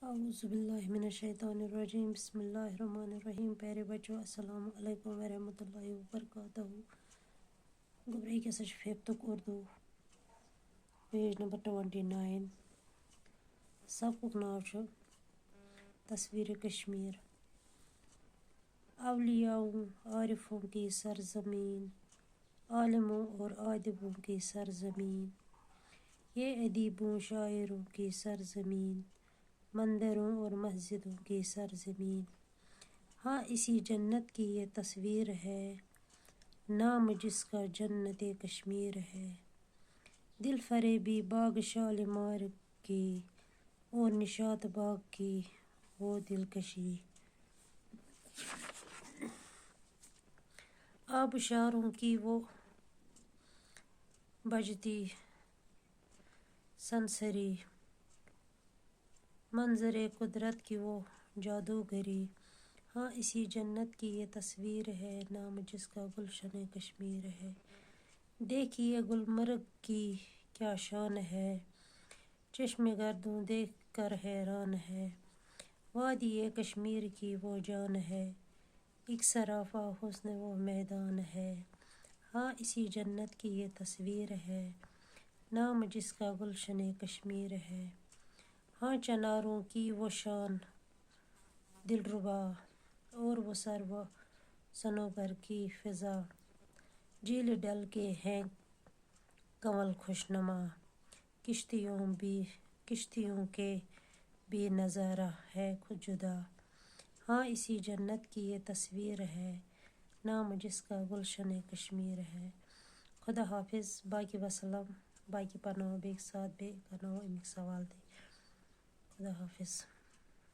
اعوذ باللہ من الشیطان الرجیم بسم اللہ الرحمن الرحیم۔ پیارے بچوں، السلام علیکم ورحمۃ اللہ وبرکاتہ۔ گمرہی کے سچ فیفتک اردو پیج نمبر 29۔ سبقُک ناو چھُ تصویر کشمیر۔ اولیاؤں عارفوں کی سرزمین، عالموں اور ادیبوں کی سرزمین، یہ ادیبوں شاعروں کی سرزمین، مندروں اور مسجدوں کی سرزمین۔ ہاں اسی جنت کی یہ تصویر ہے، نام جس کا جنت کشمیر ہے۔ دل فریبی باغ شالیمار کی اور نشاط باغ کی وہ دلکشی، آبشاروں کی وہ بجتی سنسری، منظر قدرت کی وہ جادوگری۔ ہاں اسی جنت کی یہ تصویر ہے، نام جس کا گلشن کشمیر ہے۔ دیکھیے گلمرگ کی کیا شان ہے، چشم گردوں دیکھ کر حیران ہے۔ وادی کشمیر کی وہ جان ہے، ایک سراپا حسن وہ میدان ہے۔ ہاں اسی جنت کی یہ تصویر ہے، نام جس کا گلشن کشمیر ہے۔ ہاں چناروں کی وہ شان دلربا، اور وہ سرو صنوبر کی فضا، جھیل ڈل کے ہیں کنول خوشنما، کشتیوں کے بھی نظارہ ہے جدا۔ ہاں اسی جنت کی یہ تصویر ہے، نام جس کا گلشن کشمیر ہے۔ خدا حافظ۔ باقی وسلام، باقی پرنو بیک ساتھ بے کرنو امیک سوال دے۔ خدا حافظ۔